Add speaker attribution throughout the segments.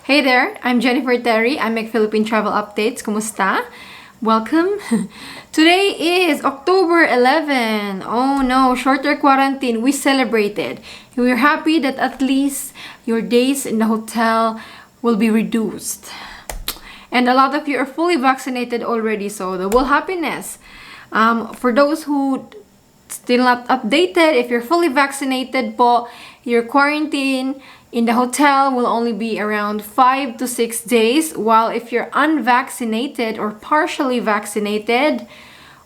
Speaker 1: Hey there, I'm Jennifer Terri. I make Philippine Travel Updates. Kumusta? Welcome. Today is October 11. Oh no, shorter quarantine. We celebrated. We're happy that at least your days in the hotel will be reduced. And a lot of you are fully vaccinated already, so double happiness. For those who still not updated, if you're fully vaccinated po, your quarantine in the hotel will only be around 5 to 6 days, while if you're unvaccinated or partially vaccinated,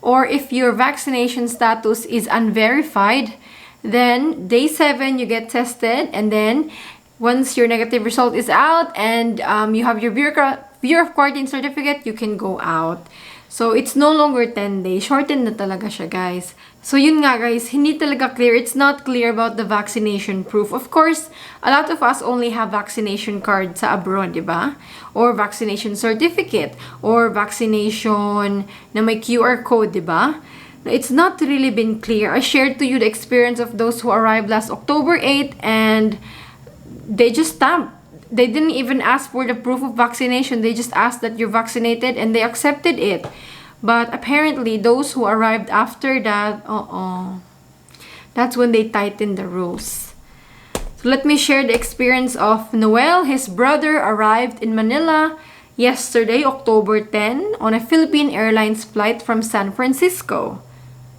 Speaker 1: or if your vaccination status is unverified, then day 7 you get tested, and then once your negative result is out and you have your Bureau of Quarantine certificate, you can go out. So, it's no longer 10 days. Shortened na talaga siya, guys. So, yun nga, guys. Hindi talaga clear. It's not clear about the vaccination proof. Of course, a lot of us only have vaccination card sa abroad, di ba? Or vaccination certificate. Or vaccination na may QR code, di ba? It's not really been clear. I shared to you the experience of those who arrived last October 8 and they just stamped. They didn't even ask for the proof of vaccination. They just asked that you're vaccinated and they accepted it. But apparently, those who arrived after that, that's when they tightened the rules. So let me share the experience of Noel. His brother arrived in Manila yesterday, October 10, on a Philippine Airlines flight from San Francisco,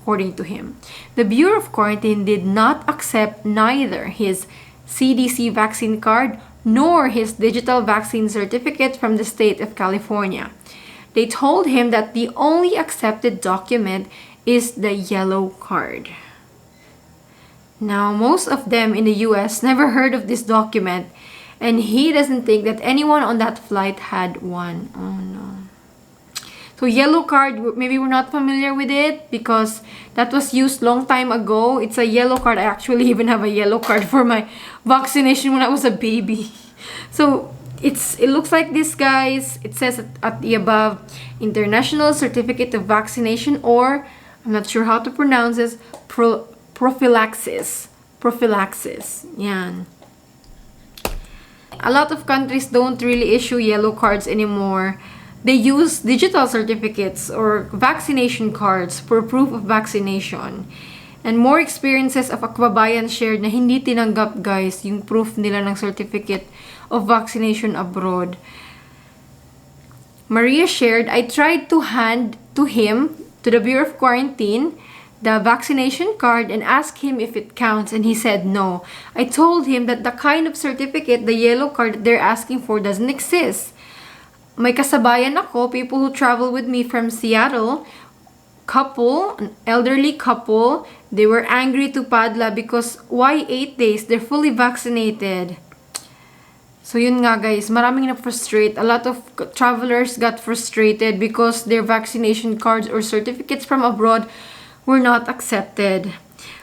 Speaker 1: according to him. The Bureau of Quarantine did not accept neither his CDC vaccine card nor his digital vaccine certificate from the state of California. They told him that the only accepted document is the yellow card. Now, most of them in the US never heard of this document, and he doesn't think that anyone on that flight had one. Oh no. So yellow card, maybe we're not familiar with it because that was used long time ago. It's a yellow card. I actually even have a yellow card for my vaccination when I was a baby. So it looks like this, guys. It says at the above, International Certificate of Vaccination, or I'm not sure how to pronounce this, prophylaxis. Prophylaxis. Yan. A lot of countries don't really issue yellow cards anymore. They use digital certificates or vaccination cards for proof of vaccination. And more experiences of Balikbayans shared na hindi tinanggap, guys, yung proof nila ng certificate of vaccination abroad. Maria shared, I tried to hand to him, to the Bureau of Quarantine, the vaccination card and asked him if it counts, and he said no. I told him that the kind of certificate, the yellow card that they're asking for, doesn't exist. May kasabayan ako, people who travel with me from Seattle, an elderly couple, they were angry to Padla because why 8 days? They're fully vaccinated. So yun nga, guys, maraming na-frustrate. A lot of travelers got frustrated because their vaccination cards or certificates from abroad were not accepted.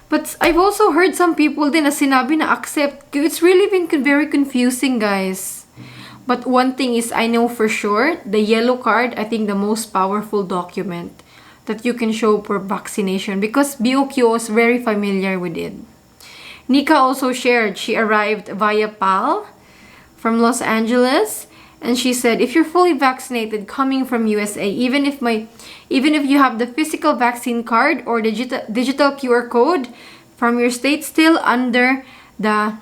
Speaker 1: But I've also heard some people din na sinabi na accept. It's really been very confusing, guys. But one thing is, I know for sure, the yellow card, I think the most powerful document that you can show for vaccination because BOQ was very familiar with it. Nika also shared, she arrived via PAL from Los Angeles, and she said, if you're fully vaccinated coming from USA, even if you have the physical vaccine card or digital QR code from your state, still under the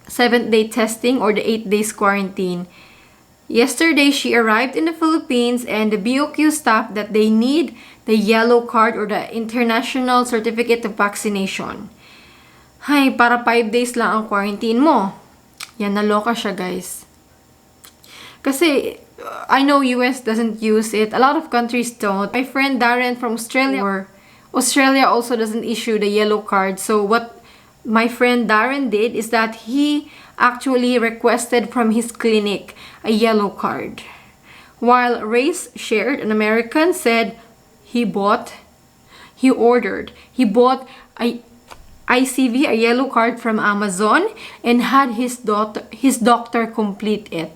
Speaker 1: 7th-day testing or the 8 days quarantine. Yesterday, she arrived in the Philippines and the BOQ staff that they need the yellow card or the International Certificate of Vaccination. Hay, para 5 days lang ang quarantine mo. Yan, naloka siya, guys. Kasi, I know US doesn't use it. A lot of countries don't. My friend Darren from Australia also doesn't issue the yellow card. So, what my friend Darren did is that he actually requested from his clinic a yellow card. While Race shared, an American said he bought a ICV, a yellow card from Amazon, and had his doctor complete it.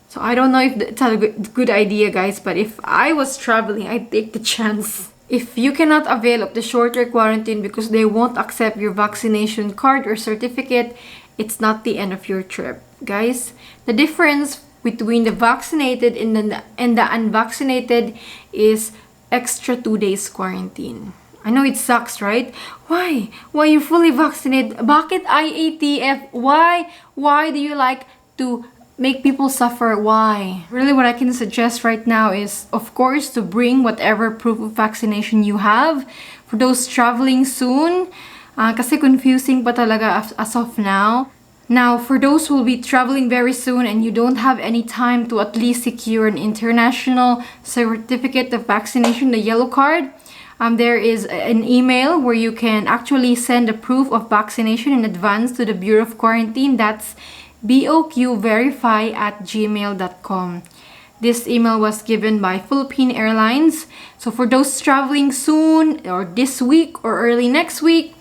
Speaker 1: So I don't know if it's a good idea, guys, but if I was traveling, I'd take the chance. If you cannot avail of the shorter quarantine because they won't accept your vaccination card or certificate it's not the end of your trip. Guys, the difference between the vaccinated and the unvaccinated is extra 2 days quarantine. I know it sucks, right? Why? Why you fully vaccinated? Bakit IATF? Why? Why do you like to make people suffer? Why? Really, what I can suggest right now is, of course, to bring whatever proof of vaccination you have for those traveling soon. Kasi confusing pa talaga as of now. Now, for those who will be traveling very soon and you don't have any time to at least secure an international certificate of vaccination, the yellow card, there is an email where you can actually send a proof of vaccination in advance to the Bureau of Quarantine. That's boqverify@gmail.com. This email was given by Philippine Airlines. So for those traveling soon or this week or early next week,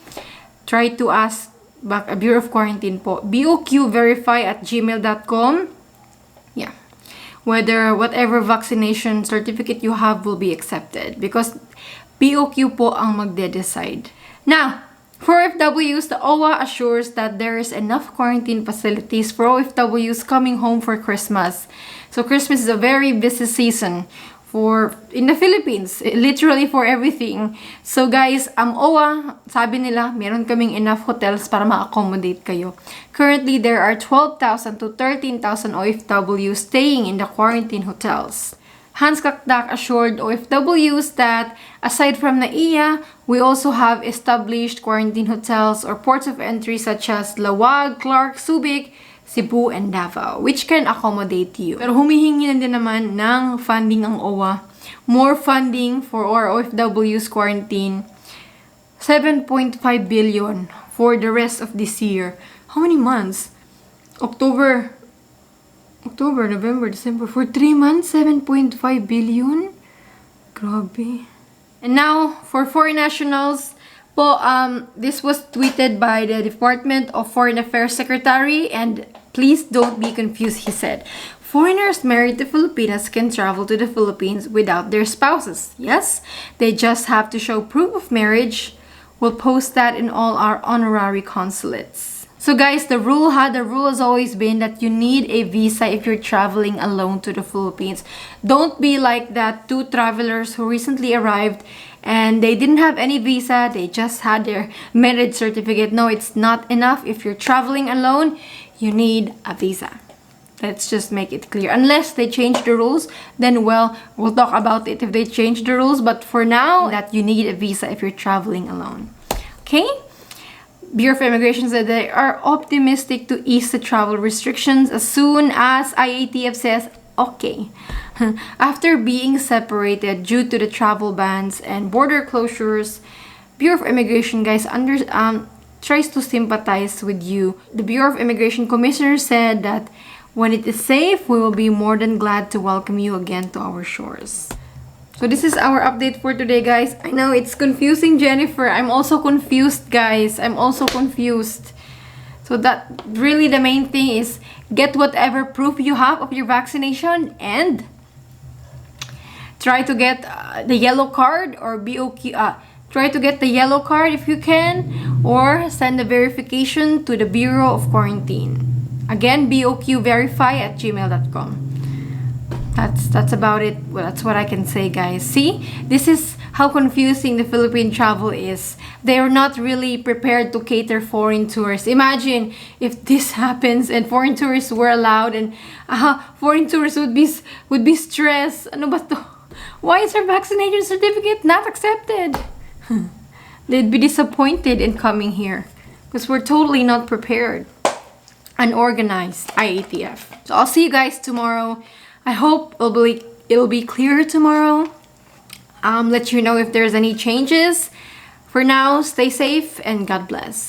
Speaker 1: try to ask back a Bureau of Quarantine po. boqverify@gmail.com. Yeah. Whether whatever vaccination certificate you have will be accepted because BOQ po ang magde-decide. Now, for OFWs, the OWA assures that there is enough quarantine facilities for OFWs coming home for Christmas. So Christmas is a very busy season in the Philippines, literally for everything. So guys, OWA, sabi nila, meron kaming enough hotels para ma-accommodate kayo. Currently, there are 12,000 to 13,000 OFWs staying in the quarantine hotels. Hans Kakdak assured OFWs that aside from NAIA, we also have established quarantine hotels or ports of entry such as Lawag, Clark, Subic, Cebu, and Davao, which can accommodate you. Pero humihingi na din naman ng funding ang OWA. More funding for our OFWs quarantine. 7.5 billion for the rest of this year. How many months? October, November, December. For 3 months, 7.5 billion? Grabe. And now, for foreign nationals, po, this was tweeted by the Department of Foreign Affairs Secretary, and please don't be confused, he said. Foreigners married to Filipinas can travel to the Philippines without their spouses. Yes, they just have to show proof of marriage. We'll post that in all our honorary consulates. So guys, the rule has always been that you need a visa if you're traveling alone to the Philippines. Don't be like that 2 travelers who recently arrived and they didn't have any visa, they just had their marriage certificate. No, it's not enough. If you're traveling alone, you need a visa. Let's just make it clear. Unless they change the rules, then well, we'll talk about it if they change the rules. But for now, that you need a visa if you're traveling alone. Okay? Bureau of Immigration said they are optimistic to ease the travel restrictions as soon as IATF says, okay. After being separated due to the travel bans and border closures, Bureau of Immigration, guys, tries to sympathize with you. The Bureau of Immigration Commissioner said that when it is safe, we will be more than glad to welcome you again to our shores. So this is our update for today, guys. I know it's confusing, Jennifer. I'm also confused, guys. I'm also confused. So that really the main thing is get whatever proof you have of your vaccination and try to get the yellow card or BOQ. Try to get the yellow card if you can, or send the verification to the Bureau of Quarantine. Again, boqverify@gmail.com. That's about it. Well, that's what I can say, guys. See, this is how confusing the Philippine travel is. They are not really prepared to cater foreign tourists. Imagine if this happens and foreign tourists were allowed, and foreign tourists would be stressed. Ano ba to? Why is our vaccination certificate not accepted? They'd be disappointed in coming here because we're totally not prepared. Unorganized IATF. So I'll see you guys tomorrow. I hope it'll be clearer tomorrow. Let you know if there's any changes. For now, stay safe and God bless.